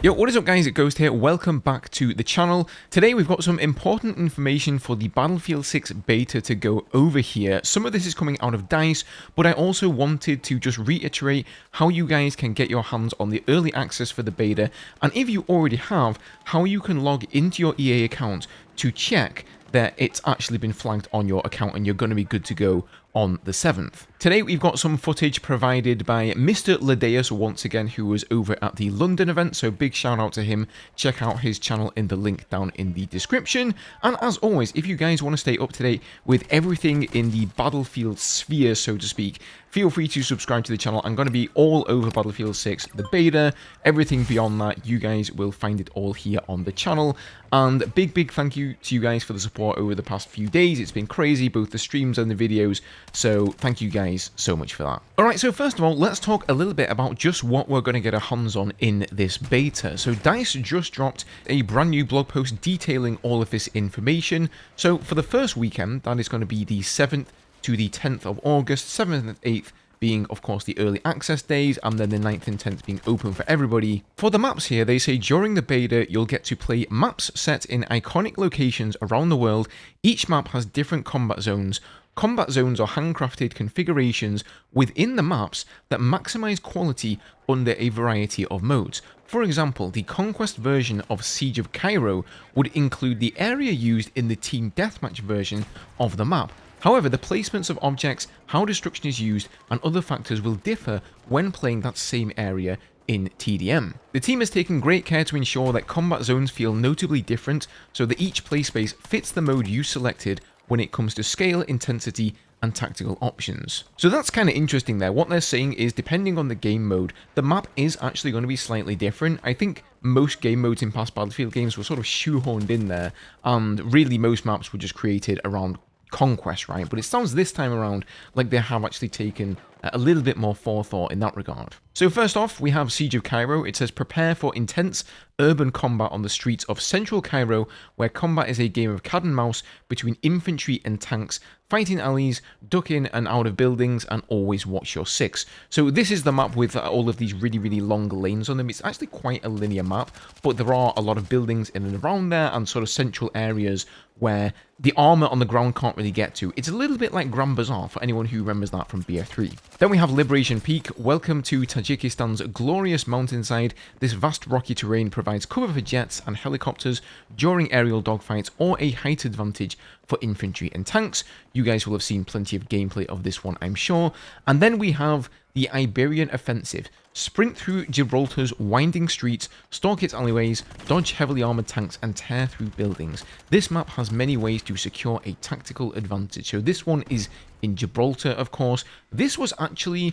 Yo, what is up guys, it's Ghost here, welcome back to the channel. Today we've got some important information for the Battlefield 6 beta to go over here. Some of this is coming out of DICE, but I also wanted to just reiterate how you guys can get your hands on the early access for the beta, and if you already have, how you can log into your EA account to check that it's actually been flagged on your account and you're going to be good to go on the 7th. Today we've got some footage provided by Mr. Ladeus once again, who was over at the London event, so big shout out to him. Check out his channel in the link down in the description. And as always, if you guys want to stay up to date with everything in the Battlefield sphere, so to speak, feel free to subscribe to the channel. I'm going to be all over Battlefield 6, the beta, everything beyond that. You guys will find it all here on the channel. And big thank you to you guys for the support over the past few days. It's been crazy, both the streams and the videos. So thank you guys so much for that. Alright, so first of all, let's talk a little bit about just what we're going to get our hands on in this beta. So DICE just dropped a brand new blog post detailing all of this information. So for the first weekend, that is going to be the 7th to the 10th of August, 7th and 8th being, of course, the early access days, and then the 9th and 10th being open for everybody. For the maps here, they say during the beta, you'll get to play maps set in iconic locations around the world. Each map has different combat zones. Combat zones are handcrafted configurations within the maps that maximize quality under a variety of modes. For example, the Conquest version of Siege of Cairo would include the area used in the Team Deathmatch version of the map. However, the placements of objects, how destruction is used, and other factors will differ when playing that same area in TDM. The team has taken great care to ensure that combat zones feel notably different, so that each play space fits the mode you selected when it comes to scale, intensity, and tactical options. So that's kind of interesting there. What they're saying is, depending on the game mode, the map is actually going to be slightly different. I think most game modes in past Battlefield games were sort of shoehorned in there, and really most maps were just created around Conquest, right? But it sounds this time around like they have actually taken a little bit more forethought in that regard. So first off, we have Siege of Cairo. It says prepare for intense urban combat on the streets of central Cairo, where combat is a game of cat and mouse between infantry and tanks, fighting alleys, duck in and out of buildings, and always watch your six. So this is the map with all of these really long lanes on them. It's actually quite a linear map, but there are a lot of buildings in and around there and sort of central areas where the armor on the ground can't really get to. It's a little bit like Grand Bazaar for anyone who remembers that from BF3. Then we have Liberation Peak. Welcome to Tajikistan's glorious mountainside. This vast rocky terrain provides cover for jets and helicopters during aerial dogfights, or a height advantage for infantry and tanks. You guys will have seen plenty of gameplay of this one, I'm sure. And then we have the Iberian Offensive. Sprint through Gibraltar's winding streets, stalk its alleyways, dodge heavily armoured tanks, and tear through buildings. This map has many ways to secure a tactical advantage. So this one is in Gibraltar, of course. This was actually,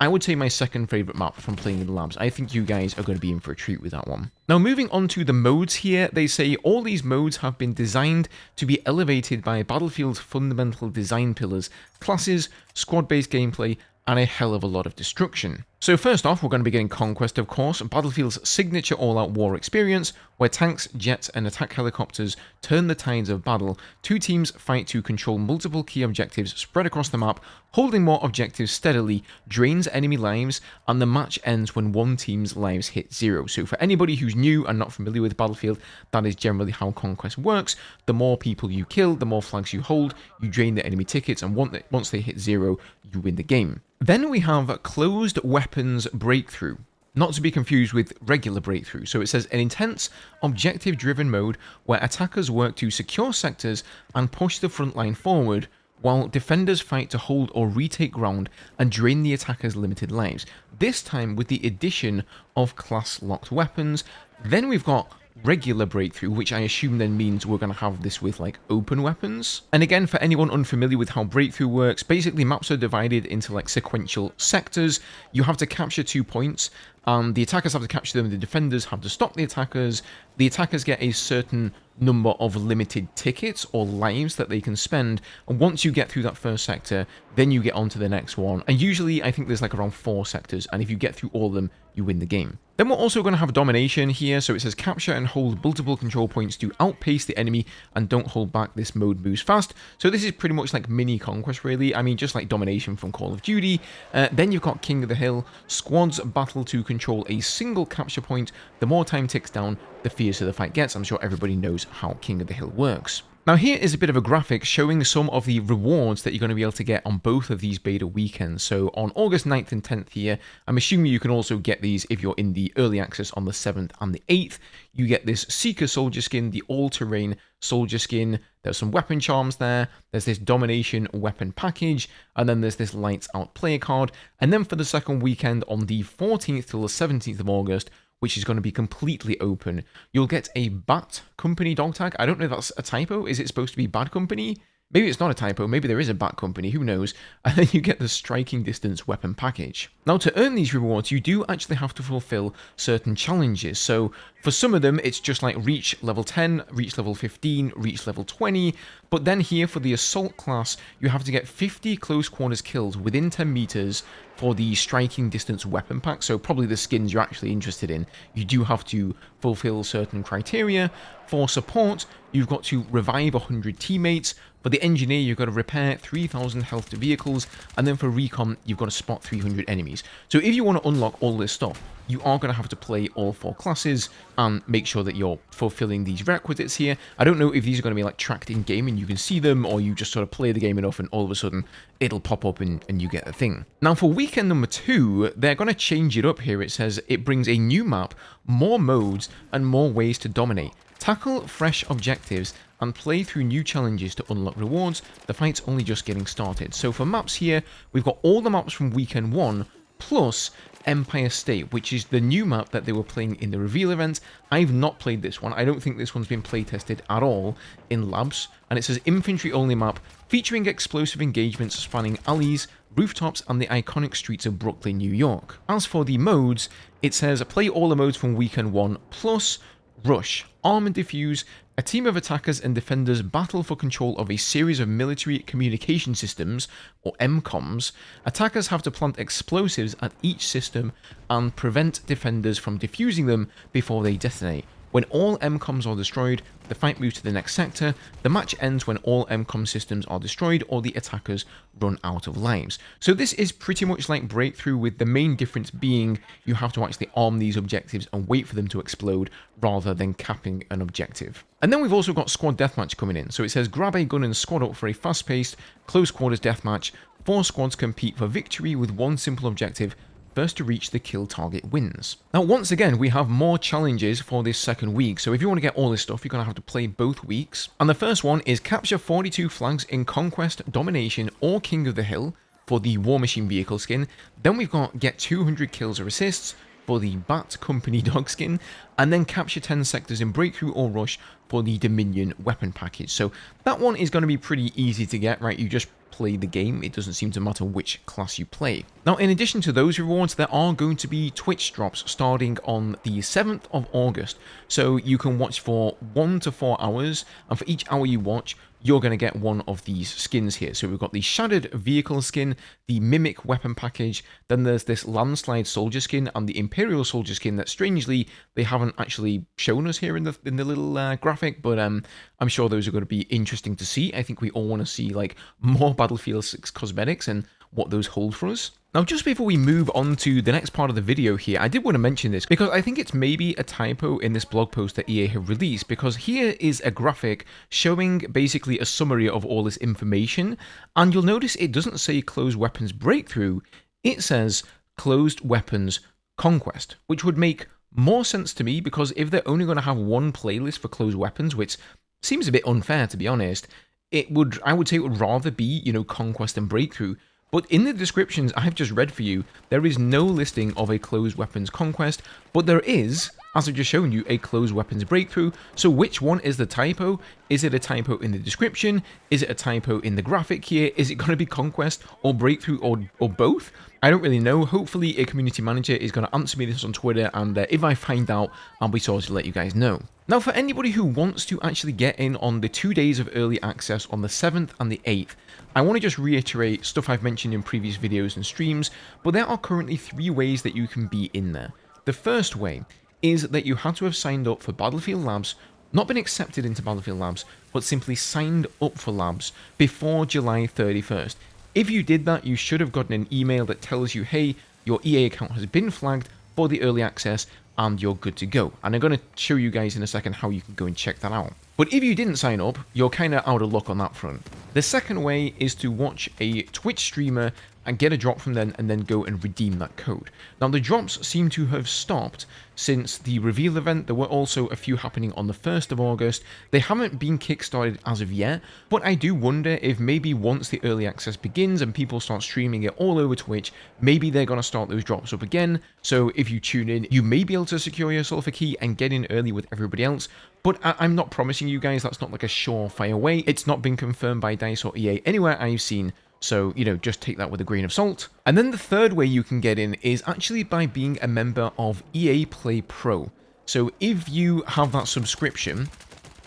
I would say, my second favourite map from playing in the labs. I think you guys are going to be in for a treat with that one. Now, moving on to the modes here, they say all these modes have been designed to be elevated by Battlefield's fundamental design pillars: classes, squad-based gameplay, and a hell of a lot of destruction. So first off, we're going to be getting Conquest, of course, Battlefield's signature all-out war experience, where tanks, jets, and attack helicopters turn the tides of battle. Two teams fight to control multiple key objectives spread across the map. Holding more objectives steadily drains enemy lives, and the match ends when one team's lives hit zero. So for anybody who's new and not familiar with Battlefield, that is generally how Conquest works. The more people you kill, the more flags you hold, you drain the enemy tickets, and once they hit zero, you win the game. Then we have Closed Weapons Breakthrough, not to be confused with regular breakthrough. So it says an intense, objective-driven mode where attackers work to secure sectors and push the front line forward, while defenders fight to hold or retake ground and drain the attackers' limited lives. This time with the addition of class-locked weapons. Then we've got regular breakthrough, which I assume then means we're going to have this with like open weapons. And again, for anyone unfamiliar with how breakthrough works, basically maps are divided into like sequential sectors. You have to capture 2 points, and the attackers have to capture them, the defenders have to stop the attackers. The attackers get a certain number of limited tickets or lives that they can spend, and once you get through that first sector, then you get on to the next one, and usually I think there's like around 4 sectors, and if you get through all of them, you win the game. Then we're also going to have domination here, so it says capture and hold multiple control points to outpace the enemy and don't hold back. This mode moves fast. So this is pretty much like mini Conquest, really. I mean, just like domination from Call of Duty. Then you've got King of the Hill. Squads battle to control a single capture point. The more time ticks down, the fiercer the fight gets. I'm sure everybody knows how King of the Hill works. Now here is a bit of a graphic showing some of the rewards that you're going to be able to get on both of these beta weekends. So on August 9th and 10th here, I'm assuming you can also get these if you're in the early access on the 7th and the 8th. You get this Seeker Soldier skin, the all-terrain Soldier skin. There's some weapon charms there. There's this Domination weapon package. And then there's this Lights Out player card. And then for the second weekend on the 14th till the 17th of August, which is going to be completely open, you'll get a Bat Company dog tag. I don't know if that's a typo. Is it supposed to be Bad Company? Maybe it's not a typo, maybe there is a Bat Company, who knows? And then you get the Striking Distance weapon package. Now to earn these rewards, you do actually have to fulfill certain challenges. So for some of them, it's just like reach level 10, reach level 15, reach level 20. But then here for the Assault class, you have to get 50 close quarters kills within 10 meters for the Striking Distance weapon pack. So probably the skins you're actually interested in. You do have to fulfill certain criteria. For support, you've got to revive 100 teammates. For the engineer, you've got to repair 3,000 health to vehicles, and then for recon, you've got to spot 300 enemies. So if you want to unlock all this stuff, you are going to have to play all 4 classes and make sure that you're fulfilling these requisites here. I don't know if these are going to be like tracked in game and you can see them, or you just sort of play the game enough and all of a sudden it'll pop up and you get the thing. Now for weekend number 2, they're going to change it up here. It says it brings a new map, more modes, and more ways to dominate. Tackle fresh objectives and play through new challenges to unlock rewards. The fight's only just getting started. So for maps here, we've got all the maps from weekend 1 plus Empire State, which is the new map that they were playing in the reveal event. I've not played this one. I don't think this one's been play tested at all in labs. And it says infantry only map featuring explosive engagements spanning alleys, rooftops, and the iconic streets of Brooklyn, New York. As for the modes, it says play all the modes from weekend 1 plus Rush, Arm and Defuse. A team of attackers and defenders battle for control of a series of military communication systems, or MCOMs. Attackers have to plant explosives at each system and prevent defenders from defusing them before they detonate. When all MCOMs are destroyed, the fight moves to the next sector. The match ends when all MCOM systems are destroyed or the attackers run out of lives. So this is pretty much like Breakthrough, with the main difference being you have to actually arm these objectives and wait for them to explode rather than capping an objective. And then we've also got Squad Deathmatch coming in. So it says grab a gun and squad up for a fast-paced, close quarters deathmatch. 4 squads compete for victory with one simple objective: first to reach the kill target wins. Now, once again, we have more challenges for this second week. So if you want to get all this stuff, you're going to have to play both weeks. And the first one is capture 42 flags in Conquest, Domination, or King of the Hill for the War Machine vehicle skin. Then we've got get 200 kills or assists for the Bat Company dog skin, and then capture 10 sectors in Breakthrough or Rush for the Dominion weapon package. So that one is going to be pretty easy to get, right? You just play the game. It doesn't seem to matter which class you play. Now, in addition to those rewards, there are going to be Twitch drops starting on the 7th of August. So you can watch for 1 to 4 hours, and for each hour you watch, you're going to get one of these skins here. So we've got the Shattered Vehicle skin, the Mimic weapon package, then there's this Landslide Soldier skin, and the Imperial Soldier skin that strangely they haven't actually shown us here in the little graphic, but I'm sure those are going to be interesting to see. I think we all want to see like more Battlefield 6 cosmetics and what those hold for us. Now, just before we move on to the next part of the video here, I did want to mention this because I think it's maybe a typo in this blog post that EA have released, because here is a graphic showing basically a summary of all this information, and you'll notice it doesn't say Closed Weapons Breakthrough, it says Closed Weapons Conquest, which would make more sense to me, because if they're only going to have one playlist for Closed Weapons, which seems a bit unfair to be honest, I would say it would rather be, you know, Conquest and Breakthrough. But in the descriptions I've just read for you, there is no listing of a Closed Weapons Conquest, but there is as I've just shown you, a closed weapons breakthrough. So which one is the typo? Is it a typo in the description? Is it a typo in the graphic here? Is it going to be Conquest or Breakthrough or both? I don't really know. Hopefully a community manager is going to answer me this on Twitter, and if I find out, I'll be sure to let you guys know. Now, for anybody who wants to actually get in on the 2 days of early access on the 7th and the 8th, I want to just reiterate stuff I've mentioned in previous videos and streams, but there are currently 3 ways that you can be in there. The first way is that you had to have signed up for Battlefield Labs, not been accepted into Battlefield Labs, but simply signed up for Labs before July 31st. If you did that, you should have gotten an email that tells you, hey, your EA account has been flagged for the early access and you're good to go. And I'm going to show you guys in a second how you can go and check that out. But if you didn't sign up, you're kind of out of luck on that front. The second way is to watch a Twitch streamer and get a drop from them and then go and redeem that code. Now, the drops seem to have stopped since the reveal event. There were also a few happening on the 1st of August. They haven't been kickstarted as of yet, but I do wonder if maybe once the early access begins and people start streaming it all over Twitch, maybe they're going to start those drops up again. So if you tune in, you may be able to secure yourself a key and get in early with everybody else. But I'm not promising you guys, that's not like a surefire way. It's not been confirmed by DICE or EA anywhere I've seen. So, you know, just take that with a grain of salt. And then the third way you can get in is actually by being a member of EA Play Pro. So if you have that subscription,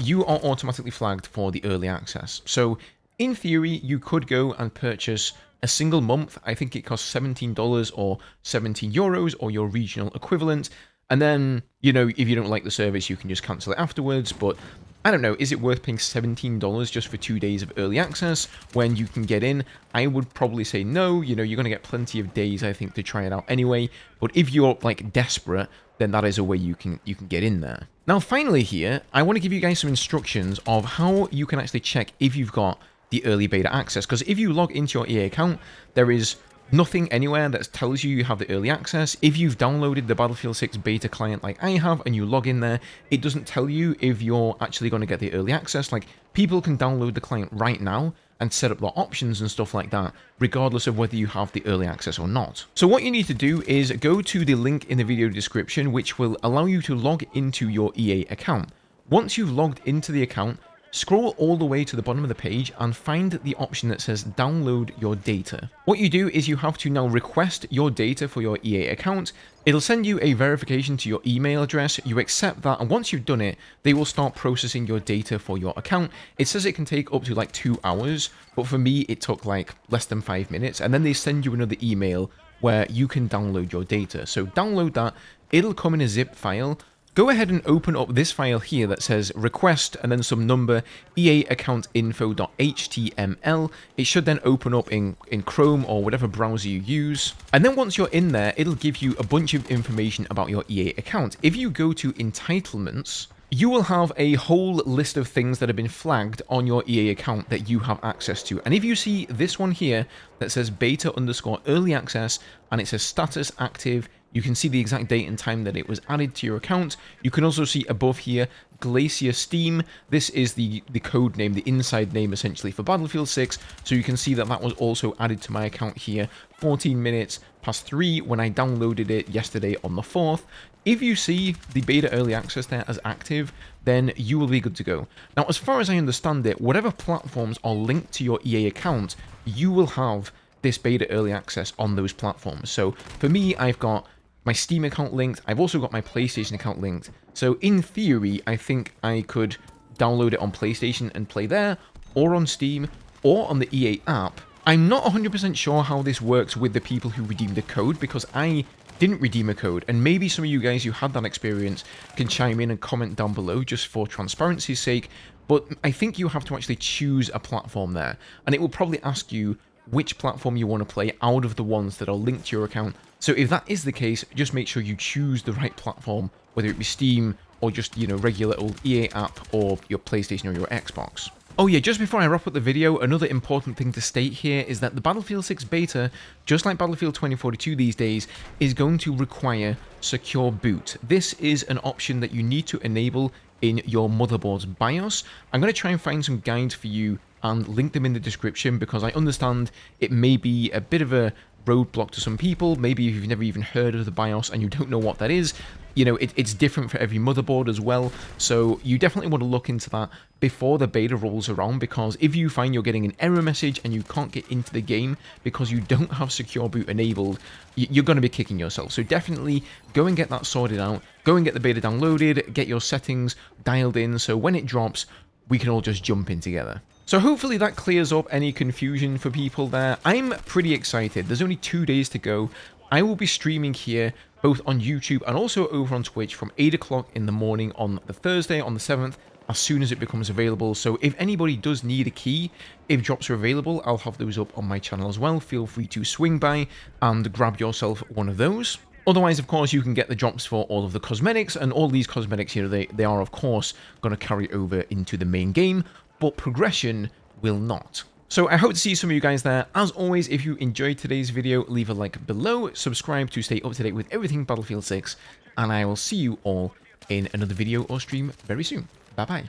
you are automatically flagged for the early access. So in theory, you could go and purchase a single month. I think it costs $17 or 17 euros or your regional equivalent. And then, you know, if you don't like the service, you can just cancel it afterwards. But I don't know, is it worth paying $17 just for 2 days of early access when you can get in? I would probably say no. You know, you're going to get plenty of days, I think, to try it out anyway. But if you're, like, desperate, then that is a way you can get in there. Now, finally here, I want to give you guys some instructions of how you can actually check if you've got the early beta access. Because if you log into your EA account, there is nothing anywhere that tells you you have the early access. If you've downloaded the Battlefield 6 beta client like I have and you log in there, it doesn't tell you if you're actually going to get the early access. Like, people can download the client right now and set up their options and stuff like that, regardless of whether you have the early access or not. So what you need to do is go to the link in the video description, which will allow you to log into your EA account. Once you've logged into the account, scroll all the way to the bottom of the page and find the option that says download your data. What you do is you have to now request your data for your EA account. It'll send you a verification to your email address. You accept that, and once you've done it, they will start processing your data for your account. It says it can take up to like 2 hours, but for me, it took like less than 5 minutes, and then they send you another email where you can download your data. So download that. It'll come in a zip file. Go ahead and open up this file here that says request and then some number eaccountinfo.html. It should then open up in Chrome or whatever browser you use. And then once you're in there, it'll give you a bunch of information about your EA account. If you go to entitlements, you will have a whole list of things that have been flagged on your EA account that you have access to. And if you see this one here that says beta_early access and it says status active, you can see the exact date and time that it was added to your account. You can also see above here, Glacier Steam. This is the code name, the inside name essentially for Battlefield 6. So you can see that that was also added to my account here, 14 minutes past 3 when I downloaded it yesterday on the 4th. If you see the beta early access there as active, then you will be good to go. Now, as far as I understand it, whatever platforms are linked to your EA account, you will have this beta early access on those platforms. So for me, I've got my Steam account linked. I've also got my PlayStation account linked. So in theory, I think I could download it on PlayStation and play there, or on Steam, or on the EA app. I'm not 100% sure how this works with the people who redeemed the code, because I didn't redeem a code, and maybe some of you guys who had that experience can chime in and comment down below just for transparency's sake. But I think you have to actually choose a platform there, and it will probably ask you which platform you want to play out of the ones that are linked to your account. So if that is the case, just make sure you choose the right platform, whether it be Steam or just, you know, regular old EA app or your PlayStation or your Xbox. Oh yeah, just before I wrap up the video, another important thing to state here is that the Battlefield 6 beta, just like Battlefield 2042 these days, is going to require secure boot. This is an option that you need to enable in your motherboard's BIOS. I'm going to try and find some guides for you and link them in the description, because I understand it may be a bit of a roadblock to some people. Maybe if you've never even heard of the BIOS and you don't know what that is, you know, it's different for every motherboard as well. So you definitely want to look into that before the beta rolls around, because if you find you're getting an error message and you can't get into the game because you don't have secure boot enabled, you're going to be kicking yourself. So definitely go and get that sorted out. Go and get the beta downloaded, get your settings dialed in, so when it drops, we can all just jump in together. So hopefully that clears up any confusion for people there. I'm pretty excited. There's only 2 days to go. I will be streaming here both on YouTube and also over on Twitch from 8 o'clock in the morning on the Thursday, on the 7th, as soon as it becomes available. So if anybody does need a key, if drops are available, I'll have those up on my channel as well. Feel free to swing by and grab yourself one of those. Otherwise, of course, you can get the drops for all of the cosmetics, and all these cosmetics here, they are, of course, going to carry over into the main game, but progression will not. So I hope to see some of you guys there. As always, if you enjoyed today's video, leave a like below, subscribe to stay up to date with everything Battlefield 6, and I will see you all in another video or stream very soon. Bye-bye.